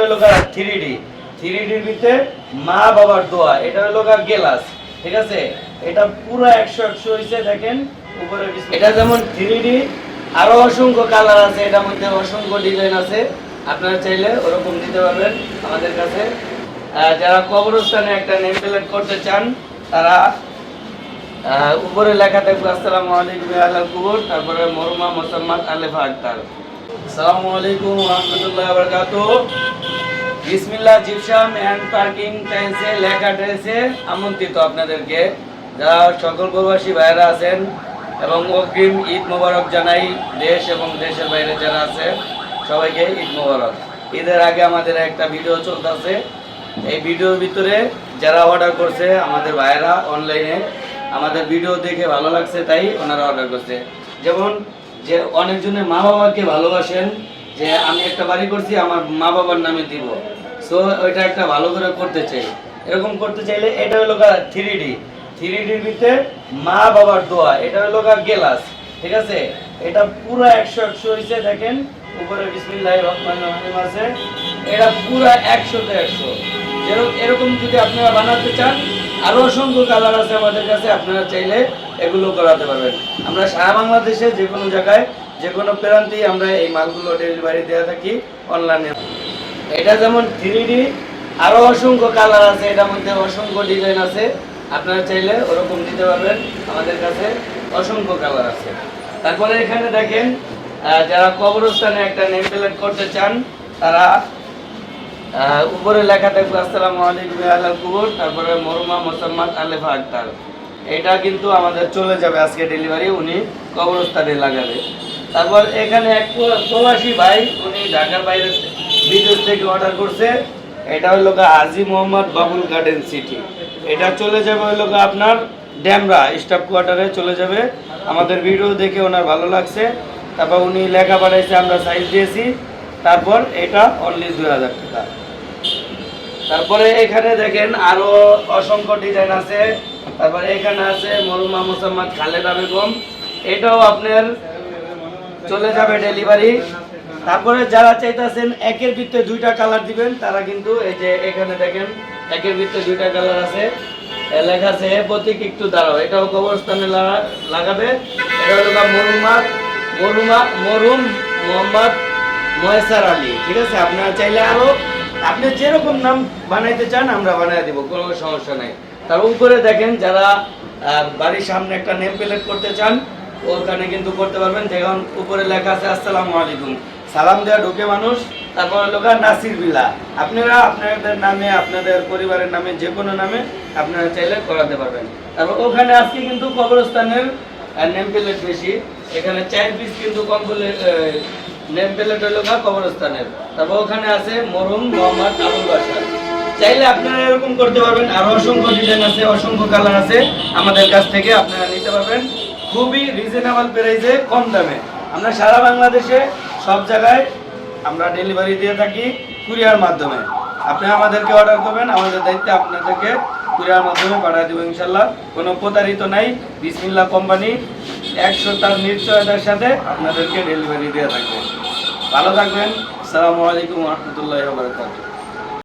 হলো 3D 3Dর ভিতরে মা বাবার দোয়া। এটা হলো গ্লাস, ঠিক আছে। এটা পুরো 100 হইছে। দেখেন উপরে এটা যেমন 3D, আরো অসংখ্য কালার আছে, এটার মধ্যে অসংখ্য ডিজাইন আছে। আপনারা চাইলে ওরকম দিতে পারবেন আমাদের কাছে। যারা কবরস্থানে একটা নেম প্লেট করতে চান তারা উপরে লেখা থাকবে আসসালামু আলাইকুম আলাল কুবুর, তারপরে মরহুমা মোসাম্মদ আলেফা আক্তার। আসসালামু আলাইকুম ওয়া রাহমাতুল্লাহি ওয়া বারাকাতুহু। বিসমিল্লাহ জিপসাম এন্ড পার্কিং টাইলসে লেখা রয়েছে আমন্ত্রিত আপনাদেরকে, যারা সকল প্রবাসী ভাইরা আছেন, এবং অগ্রিম ঈদ মোবারক জানাই দেশ এবং দেশের বাইরে যারা আছে সবাইকে ঈদ মোবারক। ঈদের আগে আমাদের একটা ভিডিও চলতেছে, এই ভিডিওর ভিতরে যারা অর্ডার করছে আমাদের ভাইয়েরা অনলাইনে আমাদের ভিডিও দেখে ভালো লাগছে তাই ওনারা অর্ডার করছে। যেমন যে অনেকজনের মা বাবাকে ভালোবাসেন, যে আমি একটা বাড়ি করছি আমার মা বাবার নামে দিব, সো ওইটা একটা ভালো করে করতে চাই। এরকম করতে চাইলে এটা হলো 3Dর ভিতরে মা বাবার দোয়া। এটা হলো গ্লাস, ঠিক আছে। এটা পুরো 100 হইছে। দেখেন উপরে বিসমিল্লাহির রহমানির রহিম আছে। এটা পুরো 100তে 100। এরকম যদি আপনারা বানাতে চান আরো অসংখ্য কালার আছে আমাদের কাছে, আপনারা চাইলে এগুলো করাতে পারবেন। আমরা সারা বাংলাদেশে যে কোনো জায়গায় যে কোনো প্রান্তেই আমরা এই মালগুলো ডেলিভারি দেওয়া থাকি অনলাইনে। এটা যেমন 3D, আরো অসংখ্য কালার আছে, এটার মধ্যে অসংখ্য ডিজাইন আছে। আপনারা চাইলে ওরকম দিতে পারবেন আমাদের কাছে, অসংখ্য কালার আছে। তারপরে এখানে দেখেন যারা কবরস্থানে একটা নেম প্লেট করতে চান তারা উপরে লেখা থাকবে আসসালামু আলাইকুম আলাল কুবুর, তারপরে মরহুমা মোসাম্মদ আলেফা আক্তার। এটা কিন্তু আমাদের চলে যাবে আজকে ডেলিভারি, উনি কবরস্থানে লাগাবে। তারপর এখানে এক প্রবাসী ভাই, উনি ঢাকার বাইরে বিদেশ থেকে অর্ডার করছে। এটা হলো হাজী মোহাম্মদ বাবুল গার্ডেন সিটি। এটা চলে যাবে হলো আপনার ড্যামরা স্টাফ কোয়ার্টারে চলে যাবে। আমাদের ভিডিও দেখে ওনার ভালো লাগছে, তারপর উনি লেখা পাঠাইছে, আমরা সাইজ দিয়েছি। তারপর এটা অনলি 2000 টাকা। তারপরে এখানে দেখেন আরো অসংখ্য ডিজাইন আছে। তারপরে এখানে আছে মরহুমা মোসাম্মদ খালেদা বেগম, এটাও আপনার চলে যাবে ডেলিভারি। তারপরে যারা চাইতেছেন একের ভিতরে 2টা কালার দিবেন তারা কিন্তু এই যে এখানে দেখেন একের ভিতরে 2টা কালার আছে, লেখা আছে প্রতীক একটু দাঁড়াও। এটাও কবরস্থানে লাগাবে। এটা হলো মরহুম মোহাম্মদ ময়সার আলী, ঠিক আছে। আপনারা চাইলে আরো আপনি যেরকম নাম বানাইতে চান আমরা বানিয়ে দিব, কোনো সমস্যা নাই। তার উপরে দেখেন যারা বাড়ির সামনে একটা নেম প্লেট করতে চান ওখানে কিন্তু করতে পারবেন। যেমন উপরে লেখা আছে আসসালামু আলাইকুম, সালাম দেওয়া ঢোকে মানুষ। তারপর লোক নাসির বিলা, আপনারা আপনাদের নামে আপনাদের পরিবারের নামে যে কোনো নামে আপনারা চাইলে করাতে পারবেন। তারপর ওখানে আজকে কিন্তু কবরস্থানের নেম প্লেট বেশি, এখানে 4 পিস কিন্তু নেম প্লেট হইল কবরস্থানের। তারপর ওখানে আছে মরহুম মোহাম্মদ আবুল বাশার। চাইলে আপনারা এরকম করতে পারবেন। আরো অসংখ্য ডিজাইন আছে, অসংখ্য কালার আছে, আমাদের কাছ থেকে আপনারা নিতে পারবেন খুবই রিজনেবল প্রাইসে, কম দামে। আমরা সারা বাংলাদেশে সব জায়গায় আমরা ডেলিভারি দিয়ে থাকি কুরিয়ার মাধ্যমে। আপনি আমাদেরকে অর্ডার করবেন, আমাদের দায়িত্বে আপনাদেরকে কুরিয়ার মাধ্যমে পাঠিয়ে দেবো ইনশাল্লাহ। কোনো প্রতারিত নাই। বিসমিল্লাহ কোম্পানি 100টার নিশ্চয়তার সাথে আপনাদেরকে ডেলিভারি দিয়ে থাকবে। ভালো থাকবেন। আসসালামু আলাইকুম ওয়া রাহমাতুল্লাহি ওয়া বারাকাতুহু।